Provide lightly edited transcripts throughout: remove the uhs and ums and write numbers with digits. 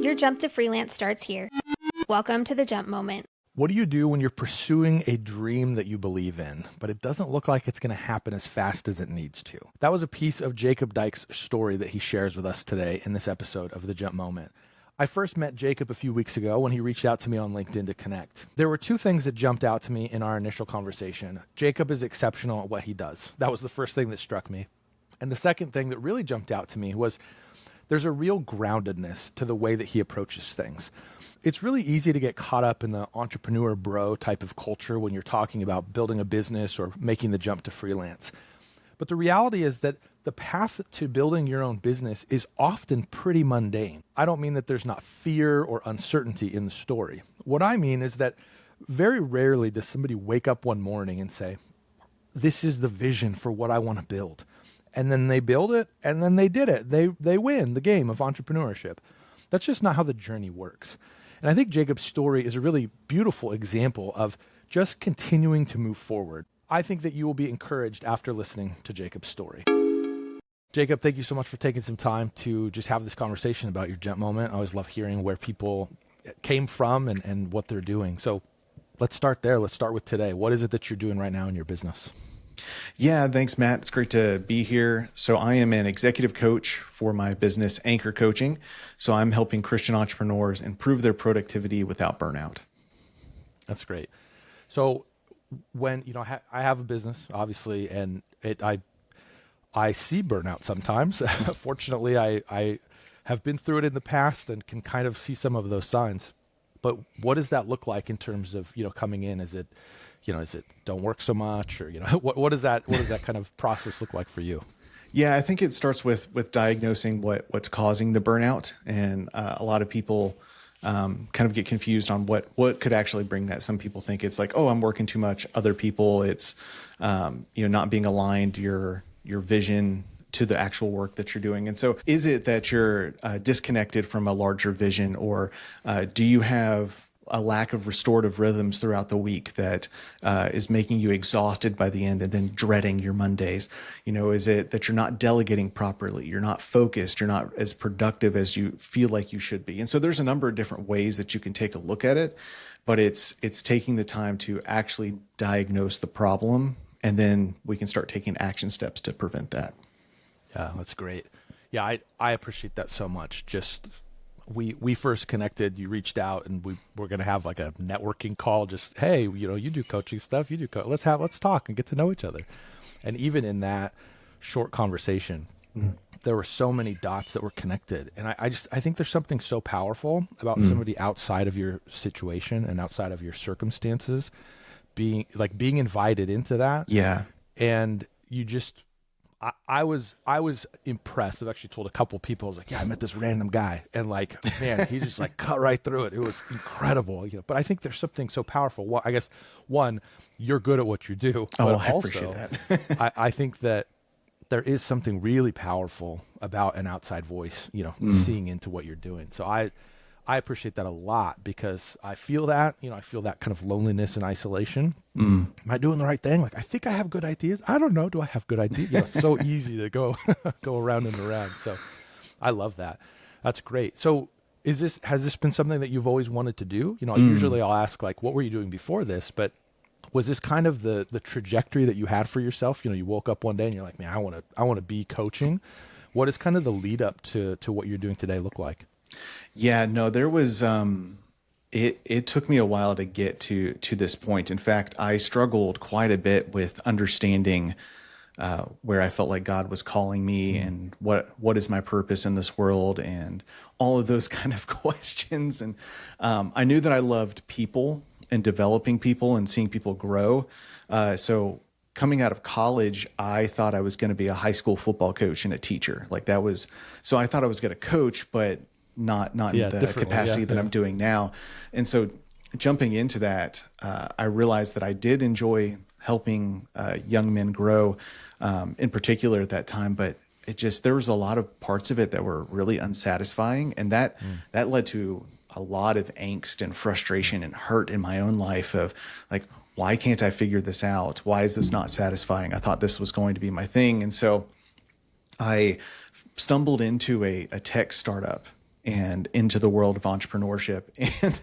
Your jump to freelance starts here. Welcome to the Jump Moment. What do you do when you're pursuing a dream that you believe in, but it doesn't look like it's going to happen as fast as it needs to? That was a piece of Jacob Dyke's story that he shares with us today in this episode of The Jump Moment. I first met Jacob a few weeks ago when he reached out to me on LinkedIn to connect. There were two things that jumped out to me in our initial conversation. Jacob is exceptional at what he does. That was the first thing that struck me. And the second thing that really jumped out to me was there's a real groundedness to the way that he approaches things. It's really easy to get caught up in the entrepreneur bro type of culture when you're talking about building a business or making the jump to freelance. But the reality is that the path to building your own business is often pretty mundane. I don't mean that there's not fear or uncertainty in the story. What I mean is that very rarely does somebody wake up one morning and say, this is the vision for what I want to build. And then they build it, and then they did it. They win the game of entrepreneurship. That's just not how the journey works. And I think Jacob's story is a really beautiful example of just continuing to move forward. I think that you will be encouraged after listening to Jacob's story. Jacob, thank you so much for taking some time to just have this conversation about your jump moment. I always love hearing where people came from and what they're doing. So let's start there. Let's start with today. What is it that you're doing right now in your business? Yeah, thanks, Matt. It's great to be here. So I am an executive coach for my business, Anchor Coaching. So I'm helping Christian entrepreneurs improve their productivity without burnout. That's great. So when, I have a business, obviously, and I see burnout sometimes. Fortunately, I have been through it in the past and can kind of see some of those signs. But what does that look like in terms of, coming in? Is it don't work so much, or what does that kind of process look like for you? Yeah, I think it starts with diagnosing what's causing the burnout, and a lot of people kind of get confused on what could actually bring that. Some people think it's like, oh, I'm working too much. Other people, it's not being aligned your vision to the actual work that you're doing. And so, is it that you're disconnected from a larger vision, or do you have a lack of restorative rhythms throughout the week that is making you exhausted by the end and then dreading your Mondays? Is it that you're not delegating properly? You're not focused. You're not as productive as you feel like you should be. And so there's a number of different ways that you can take a look at it, but it's taking the time to actually diagnose the problem, and then we can start taking action steps to prevent that. Yeah, that's great. Yeah, I appreciate that so much. Just we first connected, you reached out, and we're going to have like a networking call. Just, hey, you do coaching stuff, you do let's talk and get to know each other. And even in that short conversation, there were so many dots that were connected. And I think there's something so powerful about somebody outside of your situation and outside of your circumstances being invited into that. Yeah. And you just, I was impressed. I've actually told a couple people, I was like, yeah, I met this random guy, and man, he just cut right through it. It was incredible. But I think there's something so powerful. Well, I guess one, you're good at what you do. Oh, but I appreciate that. I think that there is something really powerful about an outside voice, seeing into what you're doing. So I appreciate that a lot, because I feel that, I feel that kind of loneliness and isolation. Am I doing the right thing? I think I have good ideas. I don't know. Do I have good ideas? It's so easy to go around and around. So I love that. That's great. So has this been something that you've always wanted to do? Usually I'll ask what were you doing before this? But was this kind of the trajectory that you had for yourself? You woke up one day and you're like, man, I want to be coaching. What is kind of the lead up to what you're doing today look like? Yeah, no, there was, it took me a while to get to this point. In fact, I struggled quite a bit with understanding where I felt like God was calling me, and what is my purpose in this world, and all of those kind of questions. And I knew that I loved people and developing people and seeing people grow. So coming out of college, I thought I was going to be a high school football coach and a teacher. So I thought I was going to coach, but not in the capacity that I'm doing now. And so jumping into that, I realized that I did enjoy helping young men grow, in particular at that time, but there was a lot of parts of it that were really unsatisfying. And that led to a lot of angst and frustration and hurt in my own life of why can't I figure this out? Why is this not satisfying? I thought this was going to be my thing. And so I stumbled into a tech startup and into the world of entrepreneurship. And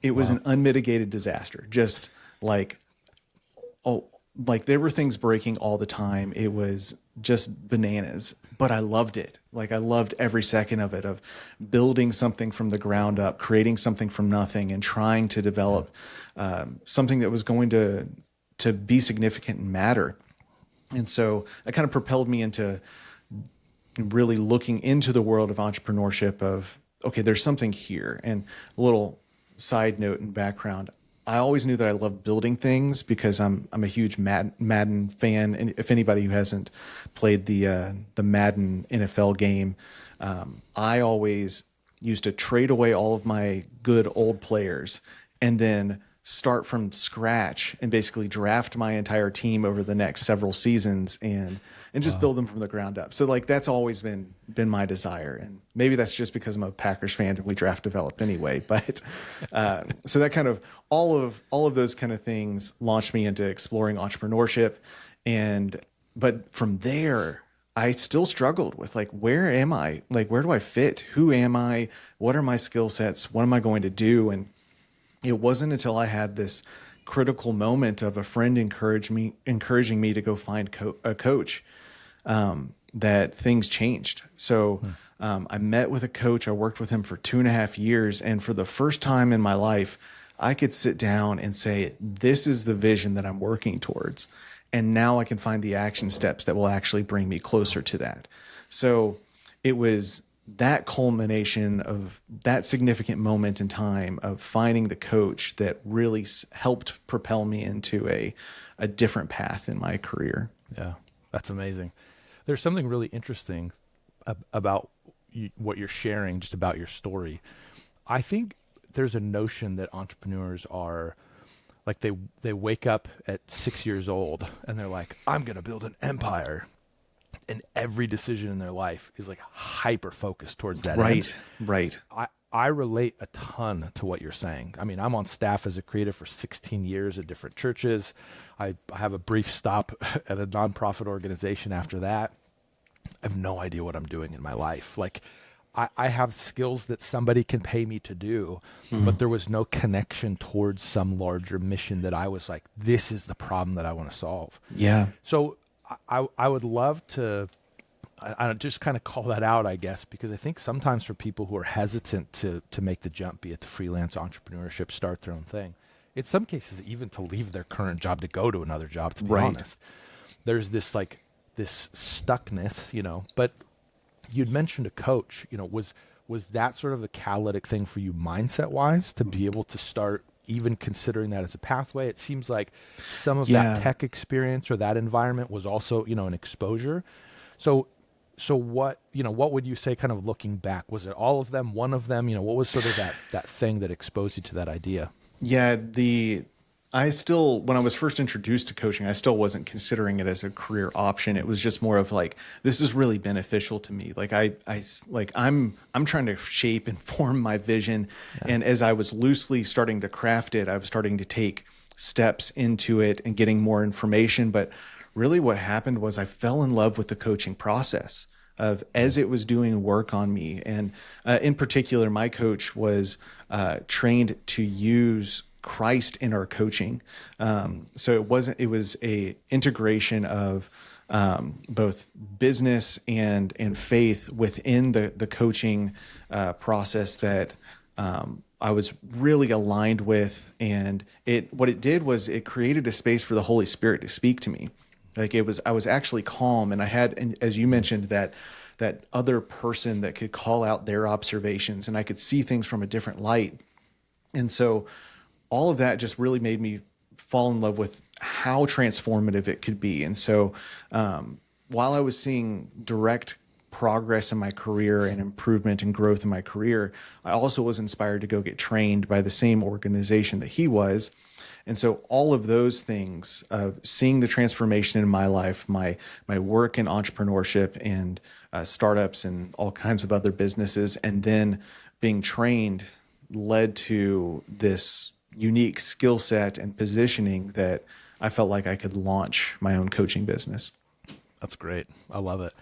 it was an unmitigated disaster. Just like, like there were things breaking all the time. It was just bananas, but I loved it. Like I loved every second of it, of building something from the ground up, creating something from nothing, and trying to develop something that was going to be significant and matter. And so that kind of propelled me into really looking into the world of entrepreneurship of, okay, there's something here. And a little side note and background, I always knew that I loved building things because I'm a huge Madden fan. And if anybody who hasn't played the Madden NFL game, I always used to trade away all of my good old players and then start from scratch and basically draft my entire team over the next several seasons and just build them from the ground up. So like that's always been my desire. And maybe that's just because I'm a Packers fan and we draft develop anyway. But so that kind of all of those kind of things launched me into exploring entrepreneurship. But from there, I still struggled with like, where am I? Like, where do I fit? Who am I? What are my skill sets? What am I going to do? And it wasn't until I had this critical moment of a friend encouraging me to go find a coach that things changed. So I met with a coach. I worked with him for 2.5 years. And for the first time in my life, I could sit down and say, this is the vision that I'm working towards. And now I can find the action steps that will actually bring me closer to that. So it was that culmination of that significant moment in time of finding the coach that really helped propel me into a different path in my career. Yeah, that's amazing. There's something really interesting about what you're sharing, just about your story. I think there's a notion that entrepreneurs are like, they wake up at 6 years old and they're like, I'm going to build an empire. And every decision in their life is like hyper focused towards that end. Right. I relate a ton to what you're saying. I mean, I'm on staff as a creative for 16 years at different churches. I have a brief stop at a nonprofit organization after that. I have no idea what I'm doing in my life. Like, I have skills that somebody can pay me to do, but there was no connection towards some larger mission that I was like, this is the problem that I want to solve. Yeah. So I would love to I just kind of call that out, I guess, because I think sometimes for people who are hesitant to make the jump, be it to freelance entrepreneurship, start their own thing, in some cases, even to leave their current job to go to another job, to be honest, there's this stuckness, but you'd mentioned a coach, was that sort of a catalytic thing for you mindset wise to be able to start even considering that as a pathway? It seems like some of that tech experience or that environment was also, an exposure. So what would you say, kind of looking back? Was it all of them, one of them? What was sort of that thing that exposed you to that idea? Yeah, when I was first introduced to coaching, I still wasn't considering it as a career option. It was just more of like, this is really beneficial to me. Like I'm trying to shape and form my vision. Yeah. And as I was loosely starting to craft it, I was starting to take steps into it and getting more information. But really what happened was I fell in love with the coaching process as it was doing work on me. And in particular, my coach was trained to use Christ in our coaching. So it was a integration of both business and faith within the coaching process that I was really aligned with. And what it did was it created a space for the Holy Spirit to speak to me. Like I was actually calm, and I had, and as you mentioned, that other person that could call out their observations, and I could see things from a different light. And so all of that just really made me fall in love with how transformative it could be. And so while I was seeing direct progress in my career and improvement and growth in my career, I also was inspired to go get trained by the same organization that he was. And so all of those things of seeing the transformation in my life, my work in entrepreneurship and startups and all kinds of other businesses, and then being trained led to this unique skill set and positioning that I felt like I could launch my own coaching business. That's great. I love it.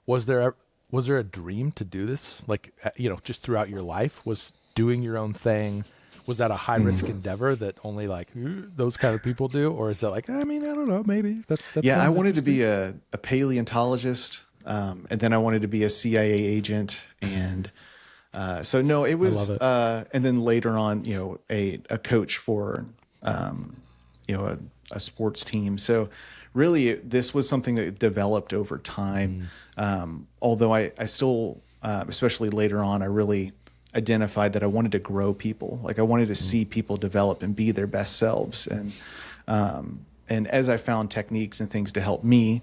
Was there Was there a dream to do this? Like, just throughout your life, was doing your own thing, was that a high risk endeavor that only like those kind of people do? Or is that like, I mean, I don't know, maybe that Yeah, I sounds wanted to be interesting. a paleontologist. And then I wanted to be a CIA agent. And so no, it I love was, it. and then later on, a coach for, a sports team. So really this was something that developed over time. Although I still, especially later on, I really identified that I wanted to grow people. Like I wanted to see people develop and be their best selves. And as I found techniques and things to help me,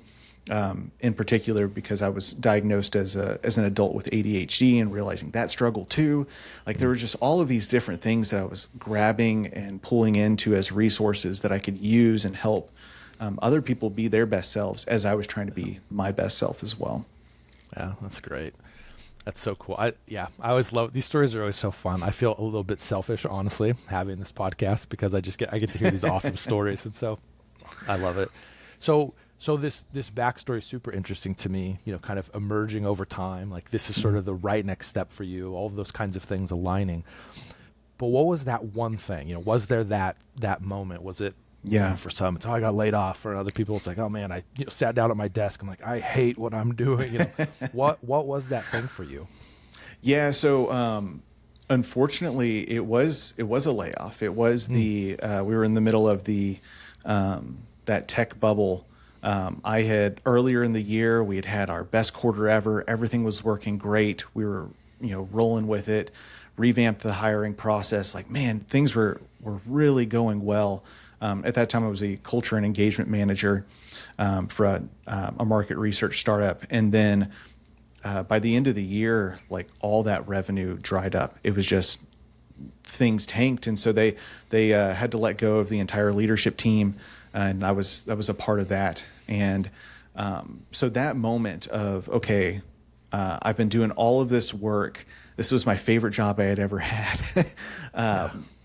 in particular, because I was diagnosed as an adult with ADHD and realizing that struggle too. Like there were just all of these different things that I was grabbing and pulling into as resources that I could use and help other people be their best selves as I was trying to be my best self as well. Yeah, that's great. That's so cool. I always love these stories. Are always so fun. I feel a little bit selfish, honestly, having this podcast because I get to hear these awesome stories, and so I love it. So this backstory is super interesting to me. Kind of emerging over time. Like this is sort of the right next step for you. All of those kinds of things aligning. But what was that one thing? Was there that moment? Was it? Yeah. For some, it's I got laid off. For other people, it's like, oh man, I sat down at my desk. I'm like, I hate what I'm doing. What was that thing for you? Yeah. So, unfortunately it was a layoff. It was we were in the middle of that tech bubble. I had earlier in the year, we had our best quarter ever. Everything was working great. We were, rolling with it, revamped the hiring process. Like, man, things were really going well. At that time, I was a culture and engagement manager for a market research startup. And then by the end of the year, like all that revenue dried up. It was just things tanked. And so they had to let go of the entire leadership team. And I was a part of that. And so that moment of, okay, I've been doing all of this work. This was my favorite job I had ever had.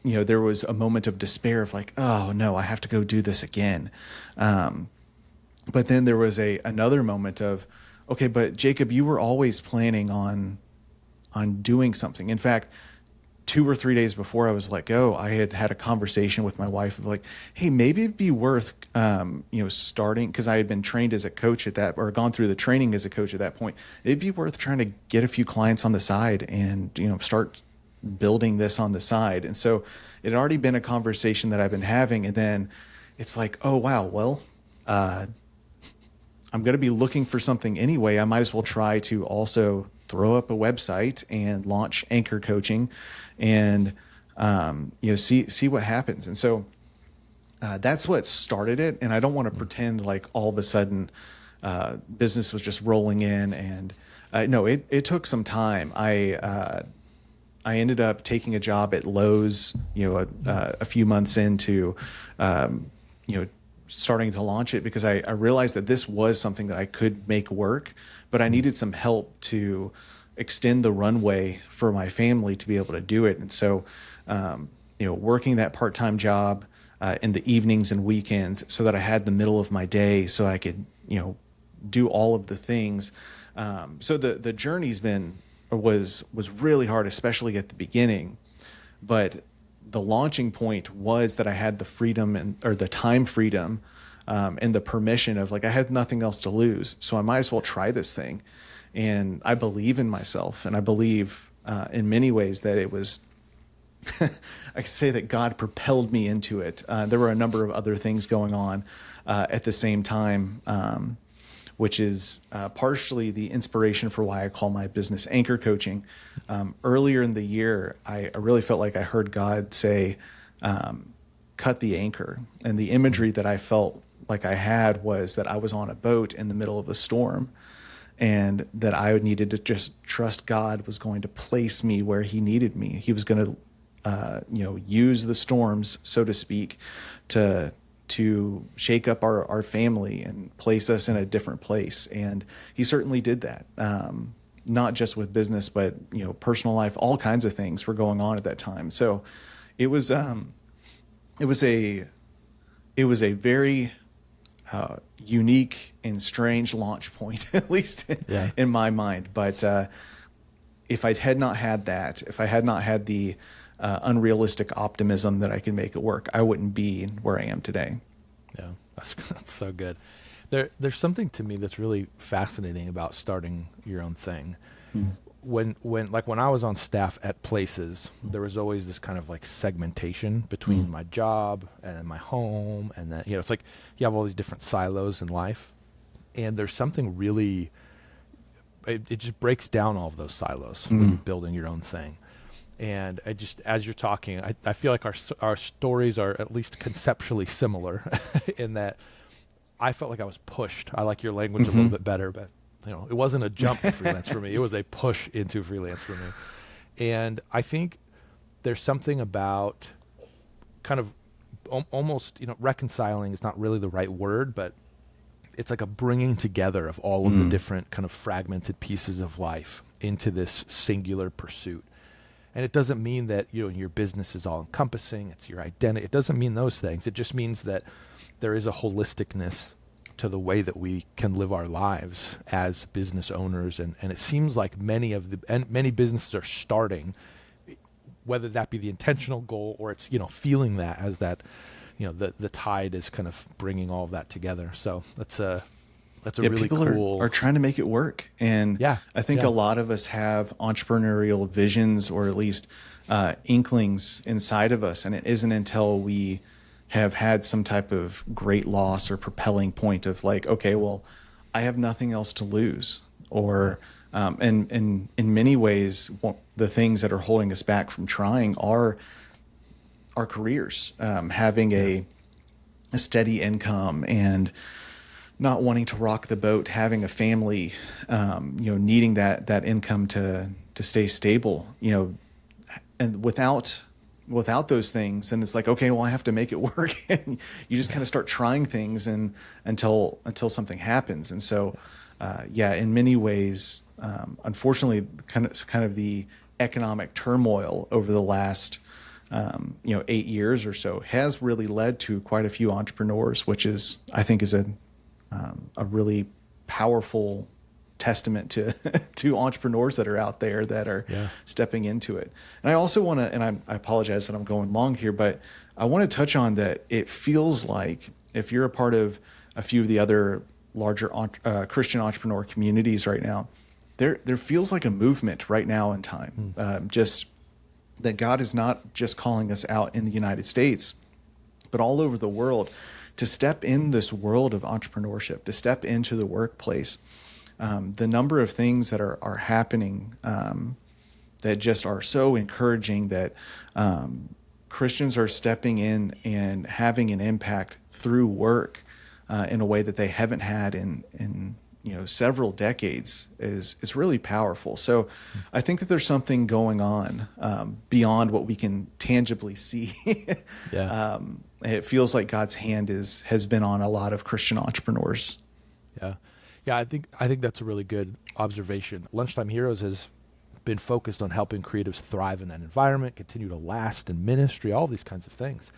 There was a moment of despair of like, oh no, I have to go do this again. But then there was another moment of, okay, but Jacob, you were always planning on doing something. In fact, 2 or 3 days before I was let go, I had a conversation with my wife of like, hey, maybe it'd be worth, starting, because I had been trained as a coach or gone through the training as a coach at that point. It'd be worth trying to get a few clients on the side and, start building this on the side. And so it had already been a conversation that I've been having. And then it's like, oh, wow, well, I'm going to be looking for something anyway. I might as well try to also throw up a website and launch anchor coaching and, see what happens. And so that's what started it. And I don't want to pretend like all of a sudden business was just rolling in. And no, it took some time. I ended up taking a job at Lowe's, a few months into, starting to launch it because I realized that this was something that I could make work, but I needed some help to extend the runway for my family to be able to do it. And so, working that part-time job in the evenings and weekends so that I had the middle of my day so I could, do all of the things. So the journey's was really hard, especially at the beginning, but the launching point was that I had the freedom or the time freedom and the permission of like, I had nothing else to lose. So I might as well try this thing. And I believe in myself. And I believe in many ways that it was, I could say that God propelled me into it. There were a number of other things going on at the same time, which is partially the inspiration for why I call my business anchor coaching. Earlier in the year, I really felt like I heard God say, cut the anchor. And the imagery that I felt like I had was that I was on a boat in the middle of a storm and that I needed to just trust God was going to place me where he needed me. He was going to, use the storms, so to speak, to shake up our family and place us in a different place. And he certainly did that. Not just with business, but, personal life, all kinds of things were going on at that time. So it was a very unique and strange launch point, at least in my mind. But if I had not had that, if I had not had the unrealistic optimism that I can make it work, I wouldn't be where I am today. Yeah, that's so good. There's something to me that's really fascinating about starting your own thing. When I was on staff at places, there was always this kind of like segmentation between my job and my home, and then it's like you have all these different silos in life, and there's something really it just breaks down all of those silos when you're building your own thing. And I just, as you're talking, I feel like our stories are at least conceptually similar in that I felt like I was pushed. I like your language a little bit better, but it wasn't a jump to freelance for me. It was a push into freelance for me. And I think there's something about kind of almost, reconciling is not really the right word, but it's like a bringing together of all of the different kind of fragmented pieces of life into this singular pursuit. And it doesn't mean that your business is all encompassing. It's your identity. It doesn't mean those things. It just means that there is a holisticness to the way that we can live our lives as business owners. And it seems like many businesses are starting, whether that be the intentional goal or it's, feeling that as that, the tide is kind of bringing all of that together. So that's a really people cool. Are trying to make it work. And I think a lot of us have entrepreneurial visions, or at least inklings inside of us. And it isn't until we have had some type of great loss or propelling point of like, okay, well, I have nothing else to lose. Or and in many ways, the things that are holding us back from trying are our careers, having a steady income and not wanting to rock the boat, having a family, needing that income to stay stable, and without those things, then it's like, okay, well, I have to make it work. And you just kind of start trying things until something happens. And so, in many ways, unfortunately, kind of the economic turmoil over the last 8 years or so has really led to quite a few entrepreneurs, which I think is a really powerful testament to entrepreneurs that are out there that are stepping into it. And I also want to, and I apologize that I'm going long here, but I want to touch on that. It feels like if you're a part of a few of the other larger Christian entrepreneur communities right now, there feels like a movement right now in time. Just that God is not just calling us out in the United States, but all over the world, to step in this world of entrepreneurship, to step into the workplace. The number of things that are happening that just are so encouraging, that Christians are stepping in and having an impact through work in a way that they haven't had in several decades is really powerful. So I think that there's something going on beyond what we can tangibly see. It feels like God's hand has been on a lot of Christian entrepreneurs. Yeah, I think that's a really good observation. Lunchtime Heroes has been focused on helping creatives thrive in that environment, continue to last in ministry, all these kinds of things.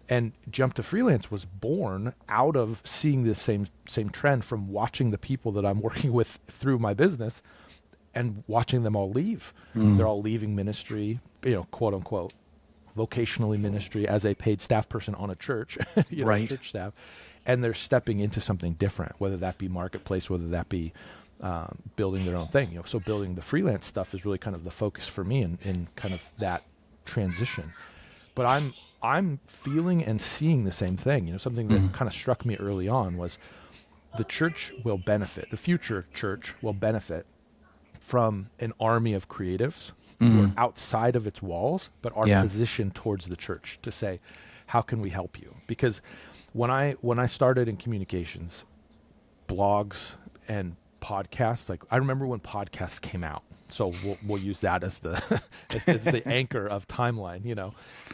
And Jump to Freelance was born out of seeing this same trend from watching the people that I'm working with through my business and watching them all leave. They're all leaving ministry, quote unquote, vocationally ministry as a paid staff person on a church, church staff. And they're stepping into something different, whether that be marketplace, whether that be building their own thing. So building the freelance stuff is really kind of the focus for me in kind of that transition. But I'm feeling and seeing the same thing. Something that kind of struck me early on was the church will benefit, the future church will benefit from an army of creatives who are outside of its walls, but are positioned towards the church to say, how can we help you? Because when I started in communications, blogs and podcasts, like I remember when podcasts came out, so we'll use that as the as the anchor of timeline.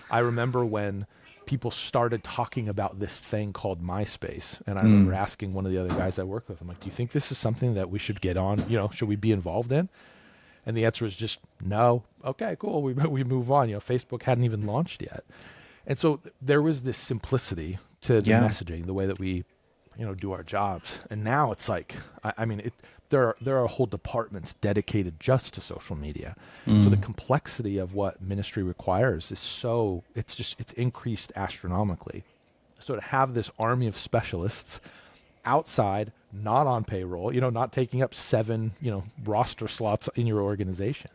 I remember when people started talking about this thing called MySpace, and I remember asking one of the other guys I work with, I'm like, do you think this is something that we should get on? Should we be involved in? And the answer was just no. Okay, cool. We move on. Facebook hadn't even launched yet, and so there was this simplicity to the messaging, the way that we do our jobs. And now it's like, I mean, there are whole departments dedicated just to social media. So the complexity of what ministry requires is it's increased astronomically. So to have this army of specialists outside, not on payroll, not taking up 7, roster slots in your organization.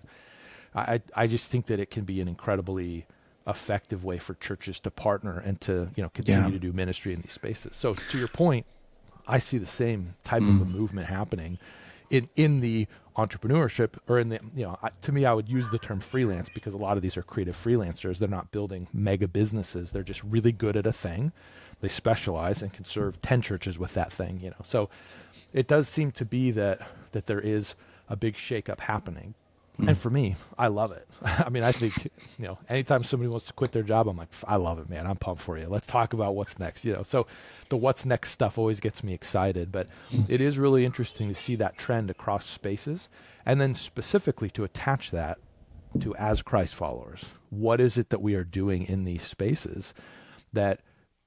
I just think that it can be an incredibly effective way for churches to partner and to, continue to do ministry in these spaces. So to your point, I see the same type of a movement happening in the entrepreneurship, or in the, to me, I would use the term freelance, because a lot of these are creative freelancers. They're not building mega businesses. They're just really good at a thing. They specialize and can serve 10 churches with that thing, So it does seem to be that there is a big shakeup happening. And for me, I love it. I mean, I think, anytime somebody wants to quit their job, I'm like, I love it, man. I'm pumped for you. Let's talk about what's next, So the what's next stuff always gets me excited. But it is really interesting to see that trend across spaces. And then specifically to attach that to, as Christ followers, what is it that we are doing in these spaces that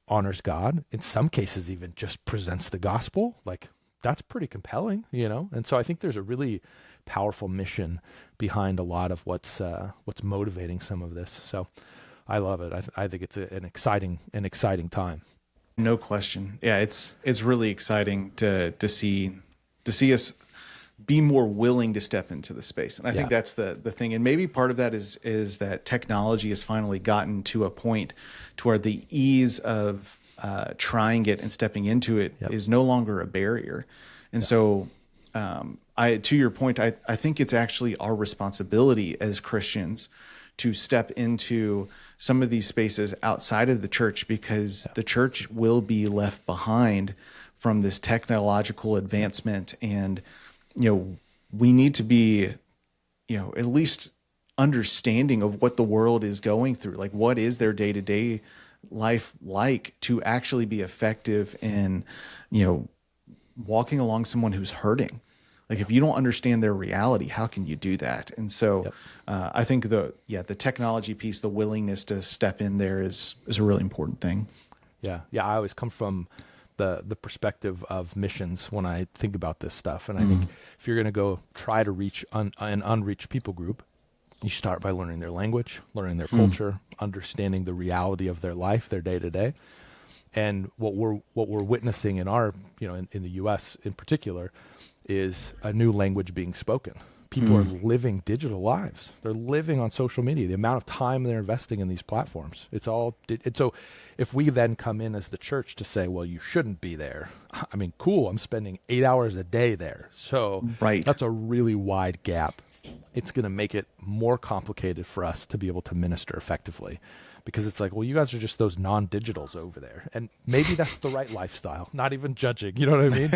honors God? In some cases, even just presents the gospel. Like, that's pretty compelling, And so I think there's a really powerful mission behind a lot of what's motivating some of this. So I love it. I think it's an exciting time. No question. Yeah, it's really exciting to see us be more willing to step into the space. And I think that's the thing. And maybe part of that is that technology has finally gotten to a point to where the ease of trying it and stepping into it is no longer a barrier. And so to your point, I think it's actually our responsibility as Christians to step into some of these spaces outside of the church, because the church will be left behind from this technological advancement. And, we need to be, at least understanding of what the world is going through. Like, what is their day-to-day life like, to actually be effective in, walking along someone who's hurting. Like, if you don't understand their reality, how can you do that? And so I think the technology piece, the willingness to step in there is a really important thing. Yeah. I always come from the perspective of missions when I think about this stuff. And I think if you're going to go try to reach an unreached people group, you start by learning their language, learning their culture, understanding the reality of their life, their day to day. And what we're witnessing in our, in the U.S. in particular, is a new language being spoken. People are living digital lives. They're living on social media. The amount of time they're investing in these platforms, it's all. So if we then come in as the church to say, well, you shouldn't be there. I mean, cool. I'm spending 8 hours a day there. So that's a really wide gap. It's going to make it more complicated for us to be able to minister effectively. Because it's like, well, you guys are just those non-digitals over there. And maybe that's the right lifestyle, not even judging, you know what I mean?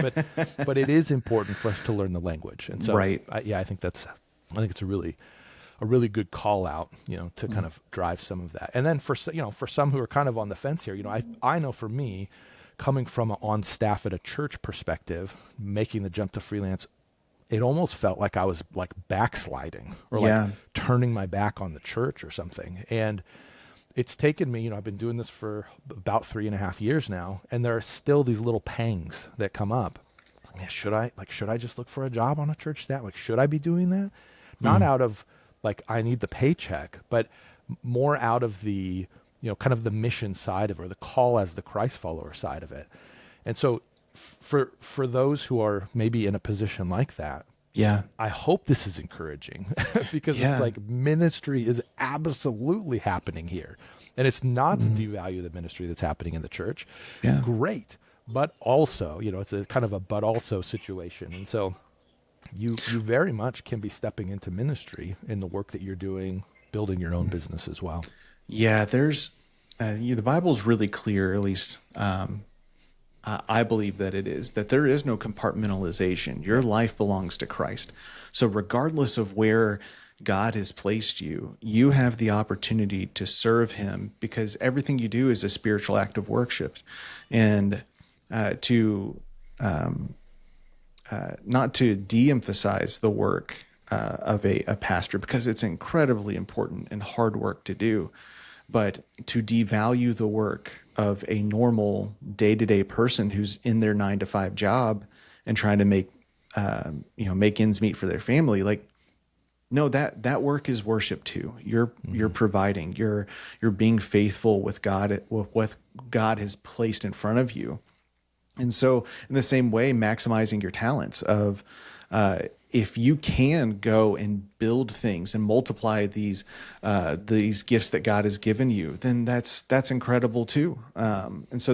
But it is important for us to learn the language. And so, I think it's a really good call out, to kind of drive some of that. And then for some who are kind of on the fence here, I know for me, coming from an on staff at a church perspective, making the jump to freelance, it almost felt like I was like backsliding or like turning my back on the church or something. And it's taken me, I've been doing this for about 3.5 years now, and there are still these little pangs that come up. Man, should I just look for a job on a church staff? Like, should I be doing that? Not out of like, I need the paycheck, but more out of the, kind of the mission side of it, or the call as the Christ follower side of it. And so for those who are maybe in a position like that, I hope this is encouraging because it's like ministry is absolutely happening here. And it's not to devalue the ministry that's happening in the church. Great. But also, it's a kind of a but also situation. And so you very much can be stepping into ministry in the work that you're doing, building your own business as well. Yeah, there's the Bible's really clear, at least I believe that it is, that there is no compartmentalization. Your life belongs to Christ. So regardless of where God has placed you, you have the opportunity to serve him, because everything you do is a spiritual act of worship. And not to de-emphasize the work of a pastor, because it's incredibly important and hard work to do, but to devalue the work of a normal day-to-day person who's in their 9 to 5 job and trying to make ends meet for their family. Like, no, that work is worship too. You're providing, you're being faithful with God, with what God has placed in front of you. And so in the same way, maximizing your talents of, if you can go and build things and multiply these gifts that God has given you, then that's incredible too. And so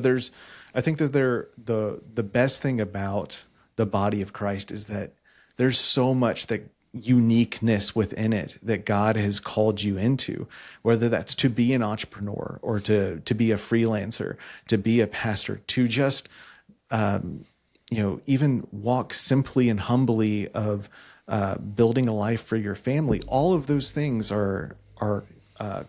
I think that the best thing about the body of Christ is that there's so much that uniqueness within it that God has called you into, whether that's to be an entrepreneur or to be a freelancer, to be a pastor, to just, even walk simply and humbly of building a life for your family. All of those things are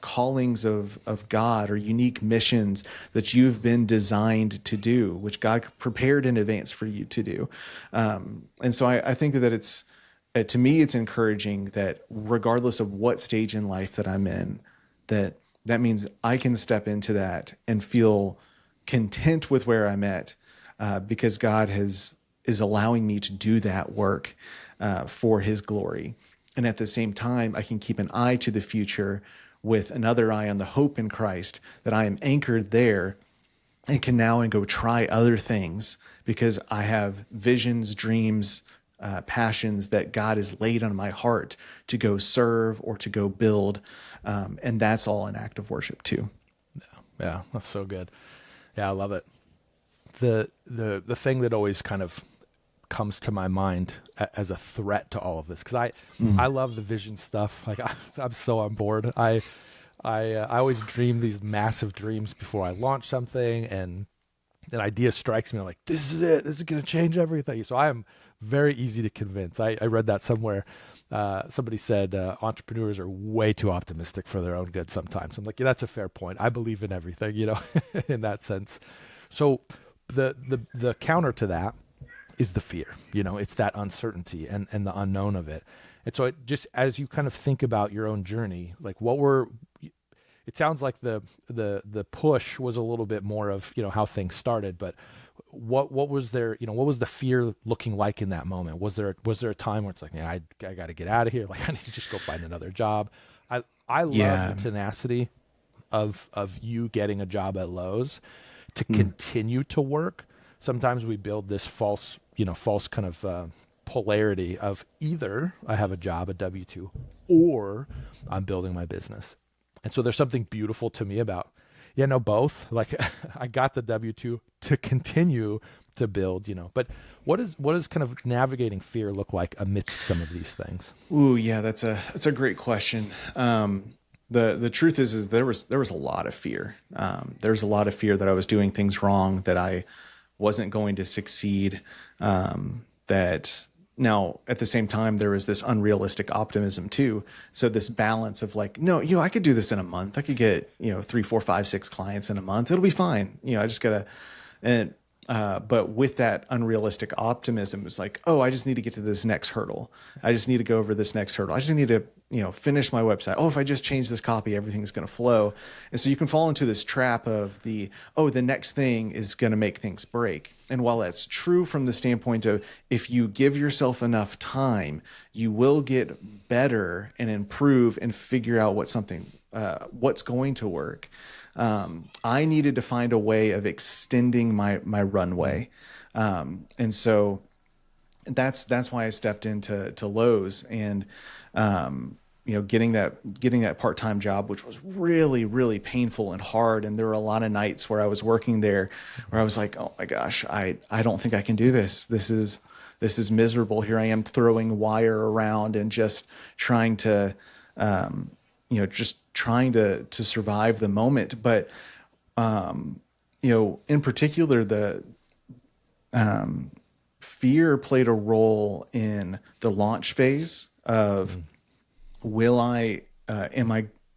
callings of God, or unique missions that you've been designed to do, which God prepared in advance for you to do. And so I think that it's, to me, it's encouraging that regardless of what stage in life that I'm in, that means I can step into that and feel content with where I'm at, because God is allowing me to do that work for His glory. And at the same time, I can keep an eye to the future with another eye on the hope in Christ, that I am anchored there and can now go try other things because I have visions, dreams, passions that God has laid on my heart to go serve or to go build. And that's all an act of worship too. Yeah, that's so good. Yeah, I love it. The thing that always kind of comes to my mind as a threat to all of this, because I love the vision stuff. Like I'm so on board. I always dream these massive dreams before I launch something, and an idea strikes me. I'm like, this is it. This is going to change everything. So I am very easy to convince. I read that somewhere. Somebody said entrepreneurs are way too optimistic for their own good sometimes. I'm like, yeah, that's a fair point. I believe in everything, in that sense. So the counter to that is the fear. It's that uncertainty and the unknown of it. And so just as you kind of think about your own journey, like it sounds like the push was a little bit more of, how things started, but what was there, what was the fear looking like in that moment? Was there a time where it's like, yeah, I got to get out of here. Like I need to just go find another job. I love the tenacity of you getting a job at Lowe's to continue to work. Sometimes we build this false kind of polarity of either I have a job, a W-2, or I'm building my business. And so there's something beautiful to me about, both. Like I got the W-2 to continue to build, but what does kind of navigating fear look like amidst some of these things? Ooh, yeah, that's a great question. The truth is there was a lot of fear. There's a lot of fear that I was doing things wrong, that I wasn't going to succeed. That now at the same time, there was this unrealistic optimism too. So this balance of like, no, I could do this in a month. I could get, 3, 4, 5, 6 clients in a month. It'll be fine. I just gotta, but with that unrealistic optimism, it's like, oh, I just need to get to this next hurdle. I just need to go over this next hurdle. I just need to, finish my website. Oh, if I just change this copy, everything's going to flow. And so you can fall into this trap of the next thing is going to make things break. And while that's true from the standpoint of if you give yourself enough time, you will get better and improve and figure out what's going to work. I needed to find a way of extending my runway. And so that's why I stepped into Lowe's and, getting that part-time job, which was really, really painful and hard. And there were a lot of nights where I was working there where I was like, oh my gosh, I don't think I can do this. This is miserable. Here I am throwing wire around and just trying to, trying to survive the moment. But, in particular, the fear played a role in the launch phase of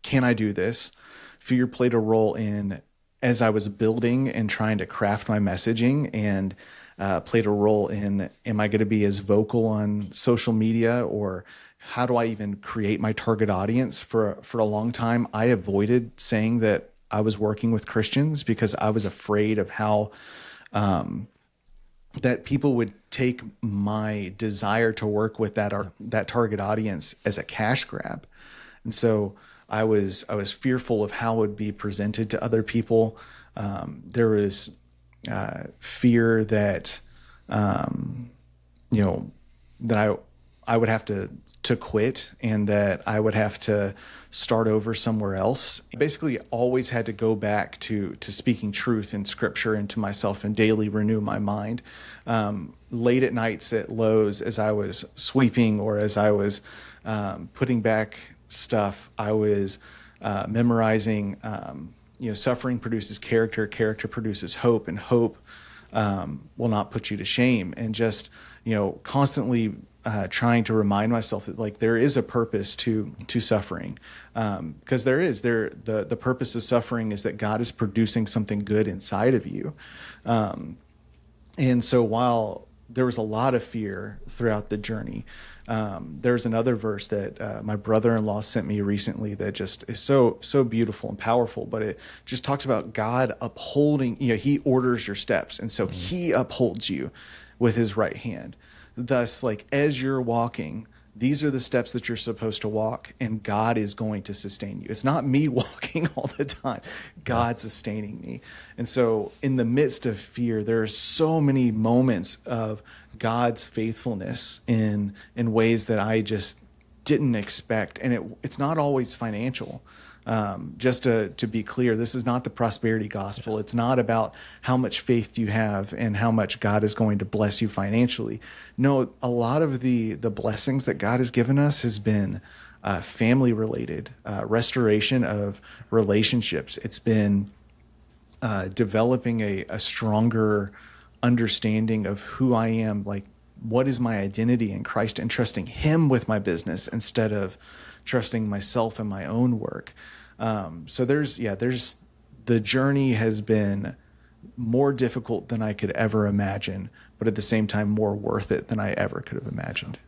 can I do this? Fear played a role in as I was building and trying to craft my messaging, and played a role in, am I going to be as vocal on social media, or how do I even create my target audience? For a long time, I avoided saying that I was working with Christians, because I was afraid of how that people would take my desire to work with that target audience as a cash grab. And so I was fearful of how it would be presented to other people. There was fear that that I would have to quit, and that I would have to start over somewhere else. Basically, always had to go back to speaking truth in Scripture into myself and daily renew my mind. Late at nights at Lowe's, as I was sweeping or as I was putting back stuff, I was memorizing, suffering produces character, character produces hope, and hope will not put you to shame. And just, constantly trying to remind myself that, like, there is a purpose to suffering, because the purpose of suffering is that God is producing something good inside of you. And so while there was a lot of fear throughout the journey, there's another verse that my brother-in-law sent me recently that just is so beautiful and powerful. But it just talks about God upholding, he orders your steps. And so he upholds you with his right hand. Thus, like, as you're walking, these are the steps that you're supposed to walk, and God is going to sustain you. It's not me walking all the time, God sustaining me. And so in the midst of fear, there are so many moments of God's faithfulness in ways that I just didn't expect. And it's not always financial. Just to be clear, this is not the prosperity gospel. It's not about how much faith you have and how much God is going to bless you financially. No, a lot of the blessings that God has given us has been family related, restoration of relationships. It's been developing a stronger understanding of who I am, like, what is my identity in Christ, and trusting him with my business instead of trusting myself and my own work. So there's the journey has been more difficult than I could ever imagine, but at the same time more worth it than I ever could have imagined.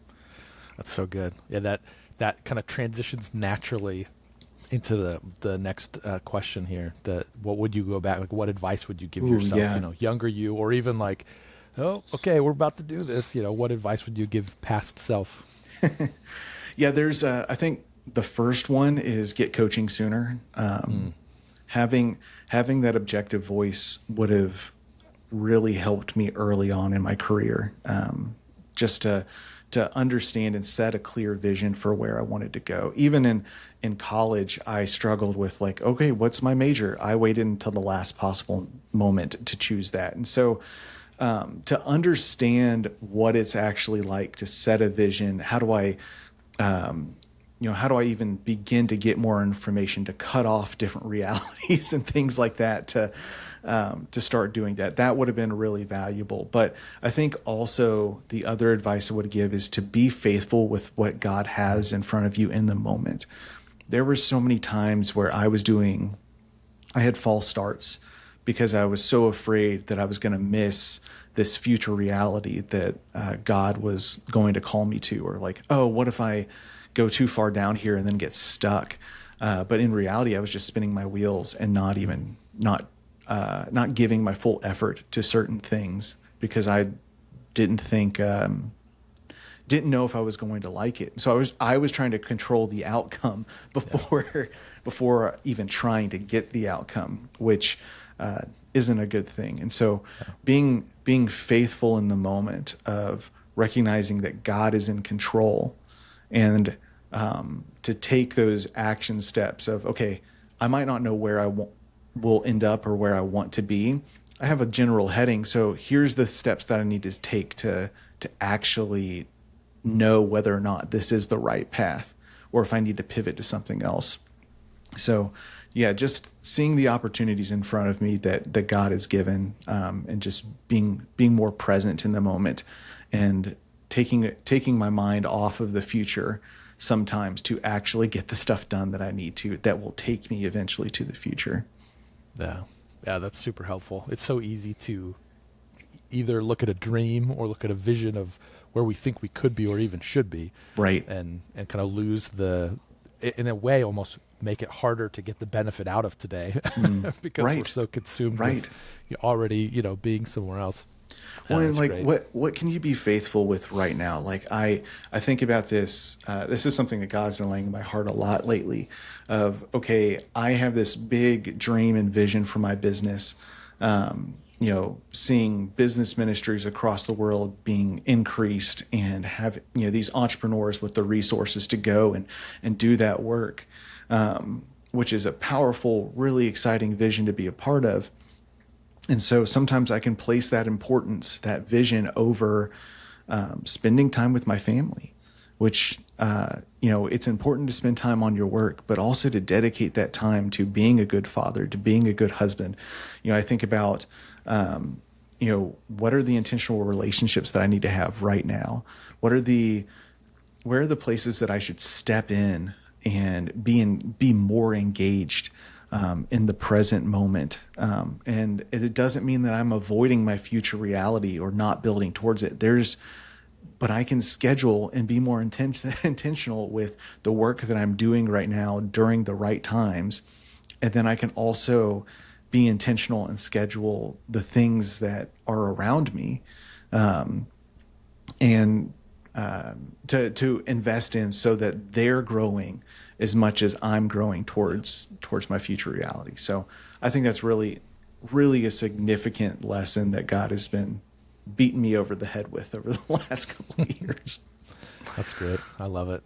That's so good. Yeah, that kind of transitions naturally into the next question here. What would you go back? Like, what advice would you give yourself? Younger you, or even like, oh, okay, we're about to do this. What advice would you give past self? Yeah, there's I think the first one is get coaching sooner. Having that objective voice would have really helped me early on in my career, just to understand and set a clear vision for where I wanted to go. Even in college, I struggled with, like, okay, what's my major? I waited until the last possible moment to choose that. And so to understand what it's actually like to set a vision, how do I even begin to get more information, to cut off different realities and things like that, to start doing that. That would have been really valuable. But I think also the other advice I would give is to be faithful with what God has in front of you in the moment. There were so many times where I had false starts because I was so afraid that I was going to miss this future reality that God was going to call me to, or like, oh, what if I go too far down here and then get stuck? But in reality, I was just spinning my wheels and not giving my full effort to certain things because I didn't know if I was going to like it. So I was trying to control the outcome before even trying to get the outcome, which isn't a good thing. And so being faithful in the moment of recognizing that God is in control, and to take those action steps of, okay, I might not know where I will end up or where I want to be. I have a general heading, so here's the steps that I need to take to actually know whether or not this is the right path, or if I need to pivot to something else. So yeah, just seeing the opportunities in front of me that God has given, and just being more present in the moment, and taking my mind off of the future sometimes to actually get the stuff done that I need to, that will take me eventually to the future. Yeah, that's super helpful. It's so easy to either look at a dream or look at a vision of where we think we could be or even should be. Right. And kind of lose the in a way almost make it harder to get the benefit out of today because we're so consumed with already, being somewhere else. Well, and like, great. what can you be faithful with right now? Like, I think about this. This is something that God's been laying in my heart a lot lately. Of, okay, I have this big dream and vision for my business. Seeing business ministries across the world being increased, and have these entrepreneurs with the resources to go and do that work, which is a powerful, really exciting vision to be a part of. And so sometimes I can place that importance, that vision, over spending time with my family, which, it's important to spend time on your work, but also to dedicate that time to being a good father, to being a good husband. I think about, what are the intentional relationships that I need to have right now? Where are the places that I should step in and be more engaged in the present moment. And it doesn't mean that I'm avoiding my future reality or not building towards it. But I can schedule and be more intentional with the work that I'm doing right now during the right times. And then I can also be intentional and schedule the things that are around me, and to invest in, so that they're growing as much as I'm growing towards my future reality. So I think that's really, really a significant lesson that God has been beating me over the head with over the last couple of years. That's great. I love it.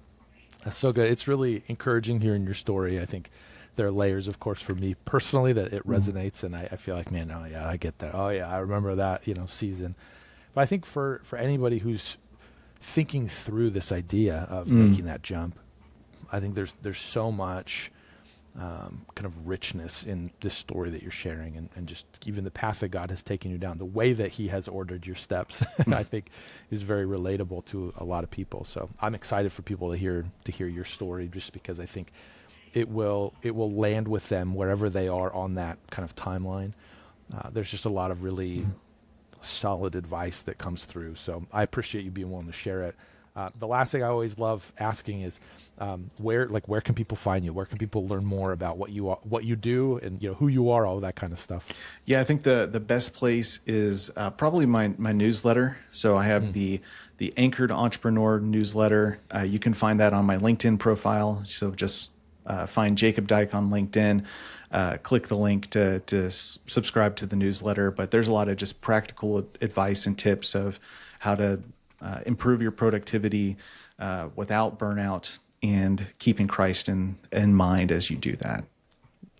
That's so good. It's really encouraging hearing your story. I think there are layers, of course, for me personally that it resonates, and I feel like, man, oh yeah, I get that. Oh yeah, I remember that, season. But I think for anybody who's thinking through this idea of making that jump, I think there's so much kind of richness in this story that you're sharing, and just even the path that God has taken you down, the way that he has ordered your steps, I think is very relatable to a lot of people. So I'm excited for people to hear your story, just because I think it will land with them wherever they are on that kind of timeline. There's just a lot of really solid advice that comes through. So I appreciate you being willing to share it. The last thing I always love asking is, where can people find you? Where can people learn more about what you do, and who you are, all that kind of stuff? Yeah, I think the best place is probably my newsletter. So I have the Anchored Entrepreneur newsletter. You can find that on my LinkedIn profile. So just find Jacob Dyke on LinkedIn. Click the link to subscribe to the newsletter. But there's a lot of just practical advice and tips of how to improve your productivity without burnout, and keeping Christ in mind as you do that.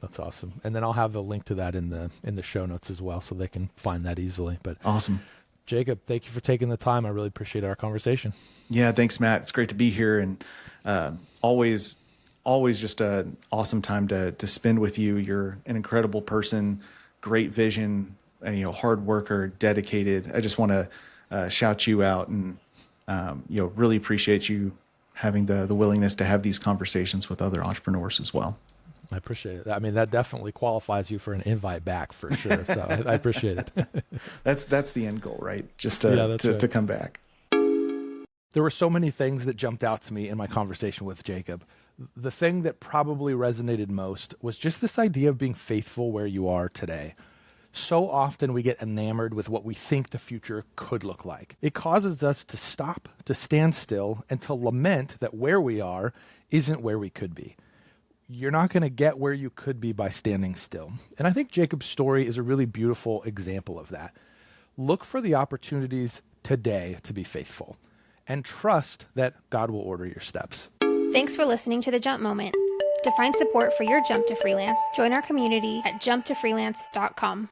That's awesome. And then I'll have a link to that in the show notes as well, so they can find that easily. But awesome. Jacob, thank you for taking the time. I really appreciate our conversation. Yeah, thanks, Matt. It's great to be here, and always just an awesome time to spend with you. You're an incredible person, great vision, hard worker, dedicated. I just want to shout you out, and really appreciate you having the willingness to have these conversations with other entrepreneurs as well. I appreciate it. I mean, that definitely qualifies you for an invite back for sure. So I appreciate it. That's the end goal, right? Just to come back. There were so many things that jumped out to me in my conversation with Jacob. The thing that probably resonated most was just this idea of being faithful where you are today. So often we get enamored with what we think the future could look like. It causes us to stop, to stand still, and to lament that where we are isn't where we could be. You're not going to get where you could be by standing still. And I think Jacob's story is a really beautiful example of that. Look for the opportunities today to be faithful, and trust that God will order your steps. Thanks for listening to The Jump Moment. To find support for your jump to freelance, join our community at jumptofreelance.com.